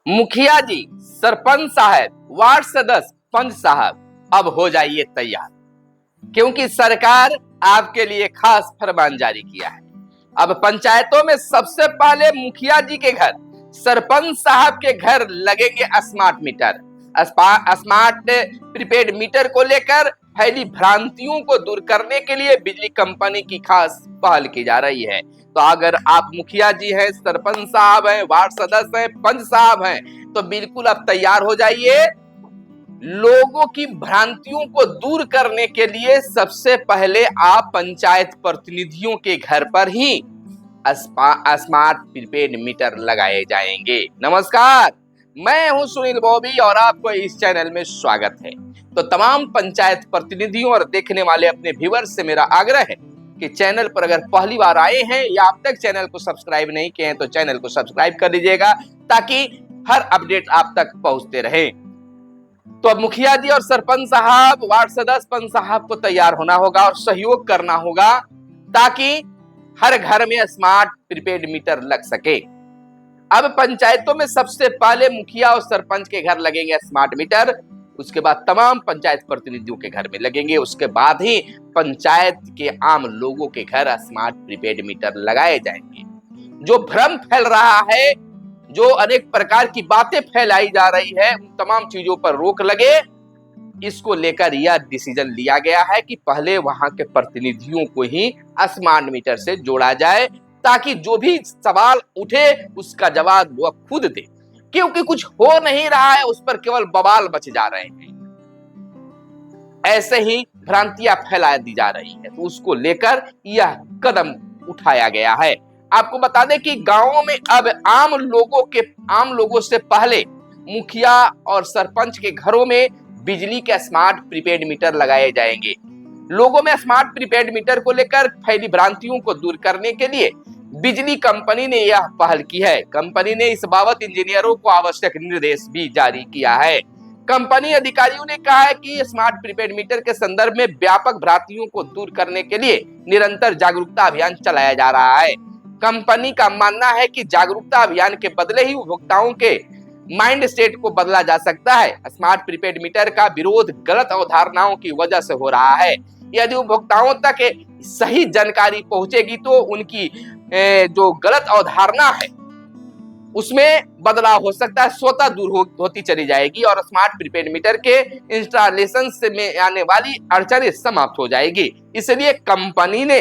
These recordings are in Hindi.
मुखिया जी, सरपंच साहब, वार्ड सदस्य, पंच साहब, अब हो जाइए तैयार, क्योंकि सरकार आपके लिए खास फरमान जारी किया है। अब पंचायतों में सबसे पहले मुखिया जी के घर, सरपंच साहब के घर लगेंगे smart meter. Smart prepaid meter को लेकर फैली भ्रांतियों को दूर करने के लिए बिजली कंपनी की खास पहल की जा रही है। तो अगर आप मुखिया जी हैं, सरपंच साहब हैं, वार्ड सदस्य हैं, पंच साहब हैं, तो बिल्कुल आप तैयार हो जाइए। लोगों की भ्रांतियों को दूर करने के लिए सबसे पहले आप पंचायत प्रतिनिधियों के घर पर ही स्मार्ट प्रीपेड मीटर लगाए जाएंगे। नमस्कार, मैं हूं सुनील बॉबी और आपको इस चैनल में स्वागत है। तो तमाम पंचायत प्रतिनिधियों और देखने वाले अपने व्यूअर्स से मेरा आग्रह है कि चैनल पर अगर पहली बार आए हैं या अब तक चैनल को सब्सक्राइब नहीं किए हैं तो चैनल को सब्सक्राइब कर लीजिएगा, ताकि हर अपडेट आप तक पहुंचते रहे। तो अब मुखिया जी और सरपंच साहब, वार्ड सदस्य, पंच साहब को तैयार होना होगा और सहयोग करना होगा, ताकि हर घर में स्मार्ट प्रीपेड मीटर लग सके। अब पंचायतों में सबसे पहले मुखिया और सरपंच के घर लगेंगे स्मार्ट मीटर, उसके बाद तमाम पंचायत प्रतिनिधियों के घर में लगेंगे, उसके बाद ही पंचायत के आम लोगों के घर स्मार्ट प्रीपेड मीटर लगाए जाएंगे। जो भ्रम फैल रहा है, जो अनेक प्रकार की बातें फैलाई जा रही है, उन तमाम चीजों पर रोक लगे, इसको लेकर यह डिसीजन लिया गया है कि पहले वहां के प्रतिनिधियों को ही स्मार्ट मीटर से जोड़ा जाए, ताकि जो भी सवाल उठे उसका जवाब वह खुद दे, क्योंकि कुछ हो नहीं रहा है, उस पर केवल बवाल बच जा रहे हैं, ऐसे ही भ्रांतियां फैला दी जा रही है। तो उसको लेकर यह कदम उठाया गया है। आपको बता दें कि गांवों में अब आम लोगों से पहले मुखिया और सरपंच के घरों में बिजली के स्मार्ट प्रीपेड मीटर लगाए जाएंगे। लोगों में स्मार्ट प्रीपेड मीटर को लेकर फैली भ्रांतियों को दूर करने के लिए बिजली कंपनी ने यह पहल की है। कंपनी ने इस बाबत इंजीनियरों को आवश्यक निर्देश भी जारी किया है। कंपनी अधिकारियों ने कहा है कि स्मार्ट प्रीपेड मीटर के संदर्भ में व्यापक भ्रांतियों को दूर करने के लिए निरंतर जागरूकता अभियान चलाया जा रहा है। कंपनी का मानना है कि जागरूकता अभियान के बदले ही उपभोक्ताओं के माइंड सेट को बदला जा सकता है। स्मार्ट प्रीपेड मीटर का विरोध गलत अवधारणाओं की वजह से हो रहा है। यदि उपभोक्ताओं तक सही जानकारी पहुंचेगी तो उनकी जो गलत अवधारणा है उसमें बदलाव हो सकता है, स्वतः दूर होती चली जाएगी और स्मार्ट प्रीपेड मीटर के इंस्टॉलेशन से में आने वाली अड़चनें समाप्त हो जाएगी। इसलिए कंपनी ने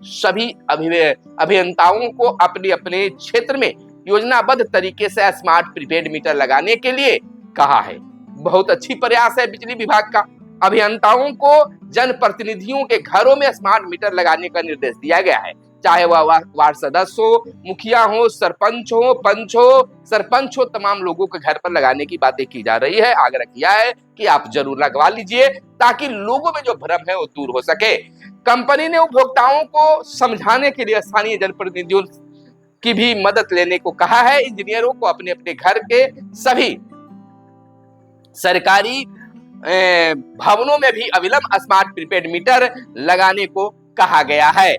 सभी अभियंताओं को अपने अपने क्षेत्र में योजनाबद्ध तरीके से स्मार्ट प्रीपेड मीटर लगाने के लिए कहा है। बहुत अच्छी प्रयास है बिजली विभाग का। अभियंताओं को जनप्रतिनिधियों के घरों में स्मार्ट मीटर लगाने का निर्देश दिया गया है, चाहे वह वार्ड सदस्य हो, मुखिया हो, सरपंच हो, पंच हो, सरपंच हो, तमाम लोगों के घर पर लगाने की बातें की जा रही है। आग्रह किया है कि आप जरूर लगवा लीजिए, ताकि लोगों में जो भ्रम है वो दूर हो सके। कंपनी ने उपभोक्ताओं को समझाने के लिए स्थानीय जनप्रतिनिधियों की भी मदद लेने को कहा है। इंजीनियरों को अपने अपने घर के सभी सरकारी भवनों में भी अविलंब स्मार्ट प्रीपेड मीटर लगाने को कहा गया है।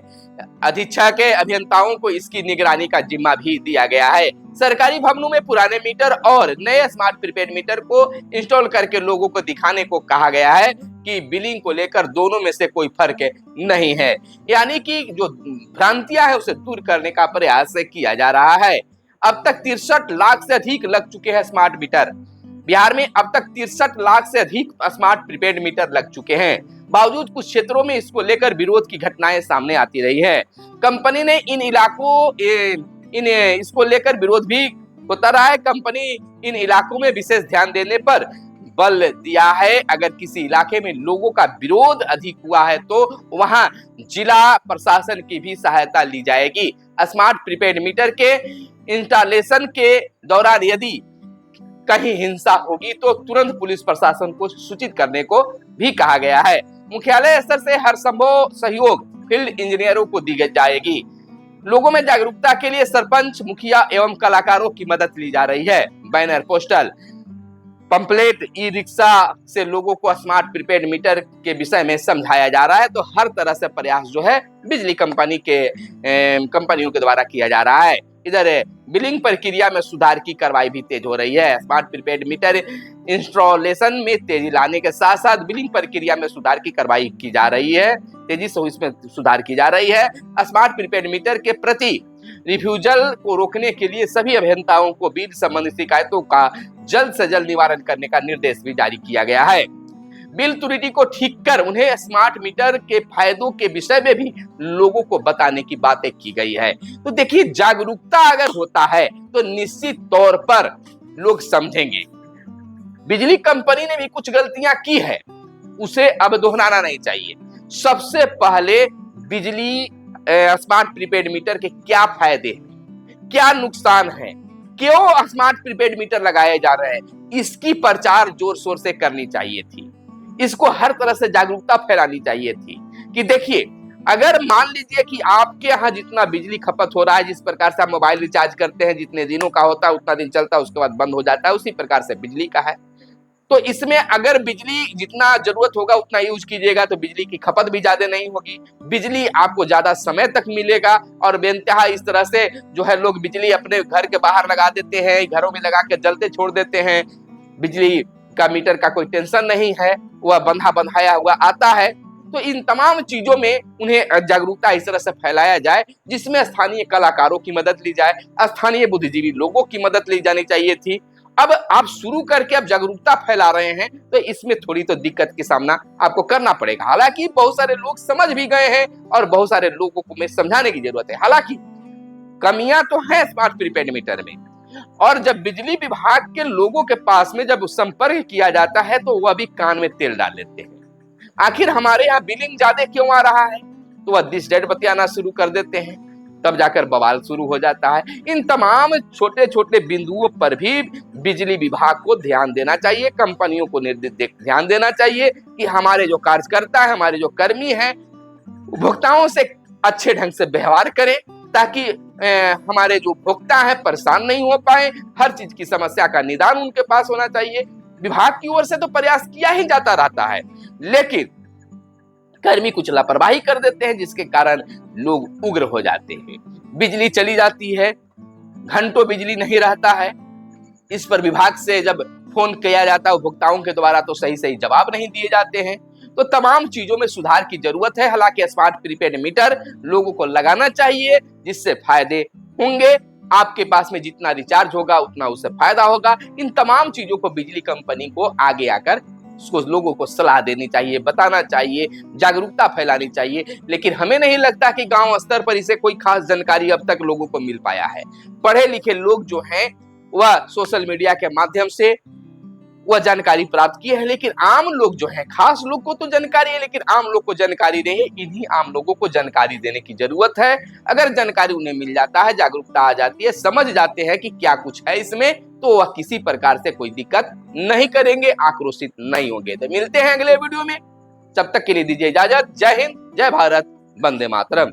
अधीक्षक अभियंताओं को इसकी निगरानी का जिम्मा भी दिया गया है। सरकारी भवनों में पुराने मीटर और नए स्मार्ट प्रीपेड मीटर को इंस्टॉल करके लोगों को दिखाने को कहा गया है कि बिलिंग को लेकर दोनों में से कोई फर्क नहीं है। यानी कि जो भ्रांतियां है उसे दूर करने का प्रयास किया जा रहा है। अब तक 63 लाख से अधिक लग चुके हैं स्मार्ट मीटर। बिहार में अब तक 63 लाख से अधिक स्मार्ट प्रीपेड मीटर लग चुके हैं। बावजूद कुछ क्षेत्रों में इसको लेकर विरोध की घटनाएं सामने आती रही है। कंपनी ने इसको लेकर विरोध भी होता रहा है। कंपनी इन इलाकों में विशेष ध्यान देने पर बल दिया है। अगर किसी इलाके में लोगों का विरोध अधिक हुआ है तो वहां जिला प्रशासन की भी सहायता ली जाएगी। स्मार्ट प्रीपेड मीटर के इंस्टॉलेशन के दौरान यदि कहीं हिंसा होगी तो तुरंत पुलिस प्रशासन को सूचित करने को भी कहा गया है। मुख्यालय स्तर से हर संभव सहयोग फील्ड इंजीनियरों को दी जाएगी। लोगों में जागरूकता के लिए सरपंच, मुखिया एवं कलाकारों की मदद ली जा रही है। Banner, poster, pamphlet, e rickshaw से लोगों को स्मार्ट प्रीपेड मीटर के विषय में समझाया जा रहा है। तो हर तरह से प्रयास जो है बिजली कंपनियों के द्वारा किया जा रहा है। इधर बिलिंग प्रक्रिया में सुधार की कार्रवाई भी तेज हो रही है। स्मार्ट प्रीपेड मीटर इंस्टॉलेशन में तेजी लाने के साथ साथ बिलिंग प्रक्रिया में सुधार की कार्रवाई की जा रही है, तेजी से इसमें सुधार की जा रही है। स्मार्ट प्रीपेड मीटर के प्रति रिफ्यूजल को रोकने के लिए सभी अभियंताओं को बिल संबंधी शिकायतों का जल्द से जल्द निवारण करने का निर्देश भी जारी किया गया है। बिल त्रुटि को ठीक कर उन्हें स्मार्ट मीटर के फायदों के विषय में भी लोगों को बताने की बातें की गई है। तो देखिए, जागरूकता अगर होता है तो निश्चित तौर पर लोग समझेंगे। बिजली कंपनी ने भी कुछ गलतियां की है, उसे अब दोहराना नहीं चाहिए। सबसे पहले बिजली स्मार्ट प्रीपेड मीटर के क्या फायदे हैं, क्या नुकसान है, क्यों स्मार्ट प्रीपेड मीटर लगाए जा रहे हैं, इसकी प्रचार जोर शोर से करनी चाहिए थी। इसको हर तरह से जागरूकता फैलानी चाहिए थी कि देखिए, अगर मान लीजिए कि आपके यहाँ जितना बिजली खपत हो रहा है, जिस प्रकार से आप मोबाइल रिचार्ज करते हैं, जितने दिनों का होता है उतना दिन चलता है, उसके बाद बंद हो जाता है, उसी प्रकार से बिजली का है। तो इसमें अगर बिजली जितना जरूरत होगा उतना यूज कीजिएगा तो बिजली की खपत भी ज्यादा नहीं होगी, बिजली आपको ज्यादा समय तक मिलेगा। और बेइंतहा इस तरह से जो है लोग बिजली अपने घर के बाहर लगा देते हैं, घरों में लगा के जलते छोड़ देते हैं, बिजली का मीटर का कोई टेंशन नहीं है, वह बंधा बंधाया हुआ आता है। तो इन तमाम चीजों में उन्हें जागरूकता इस तरह से फैलाया जाए जिसमें स्थानीय कलाकारों की मदद ली जाए, स्थानीय बुद्धिजीवी लोगों की मदद ली जानी चाहिए थी। अब आप शुरू करके अब जागरूकता फैला रहे हैं तो इसमें थोड़ी तो दिक्कत का सामना आपको करना पड़ेगा। हालांकि बहुत सारे लोग समझ भी गए हैं और बहुत सारे लोगों को में समझाने की जरूरत है। हालांकि कमियां तो है स्मार्ट प्रीपेड मीटर में, और जब बिजली विभाग के लोगों के पास में जब संपर्क किया जाता है तो वह भी कान में तेल डाल लेते हैं। आखिर हमारे यहाँ बिलिंग ज्यादा क्यों आ रहा है, तो वह दिस डेट बतियाना शुरू कर देते हैं, तब जाकर बवाल शुरू हो जाता है। इन तमाम छोटे छोटे बिंदुओं पर भी बिजली विभाग को ध्यान देना चाहिए, कंपनियों को ध्यान देना चाहिए कि हमारे जो कार्यकर्ता है, हमारे जो कर्मी हैं, उपभोक्ताओं से अच्छे ढंग से व्यवहार करें ताकि हमारे जो उपभोक्ता हैं परेशान नहीं हो पाए। हर चीज की समस्या का निदान उनके पास होना चाहिए। विभाग की ओर से तो प्रयास किया ही जाता रहता है, लेकिन कर्मी कुछ लापरवाही कर देते हैं जिसके कारण लोग उग्र हो जाते हैं। बिजली चली जाती है, घंटों बिजली नहीं रहता है, इस पर विभाग से जब फोन किया जाता है उपभोक्ताओं के द्वारा तो सही सही जवाब नहीं दिए जाते हैं। तो तमाम चीजों में सुधार की जरूरत है। हालांकि स्मार्ट प्रीपेड मीटर लोगों को लगाना चाहिए जिससे फायदे होंगे, आपके पास में जितना रिचार्ज होगा उतना उससे फायदा होगा। इन तमाम चीजों को बिजली कंपनी को आगे आकर उसको लोगों को सलाह देनी चाहिए, बताना चाहिए, जागरूकता फैलानी चाहिए। लेकिन हमें नहीं लगता कि गांव स्तर पर इसे कोई खास जानकारी अब तक लोगों को मिल पाया है। पढ़े लिखे लोग जो हैं वह सोशल मीडिया के माध्यम से वह जानकारी प्राप्त की है, लेकिन आम लोग जो है, खास लोग को तो जानकारी है लेकिन आम लोग को जानकारी नहीं है। इन्हीं आम लोगों को जानकारी देने की जरूरत है। अगर जानकारी उन्हें मिल जाता है, जागरूकता आ जाती है, समझ जाते हैं कि क्या कुछ है इसमें, तो वह किसी प्रकार से कोई दिक्कत नहीं करेंगे, आक्रोशित नहीं होंगे। तो मिलते हैं अगले वीडियो में, तब तक के लिए दीजिए इजाजत। जय हिंद, जय भारत, वंदे मातरम।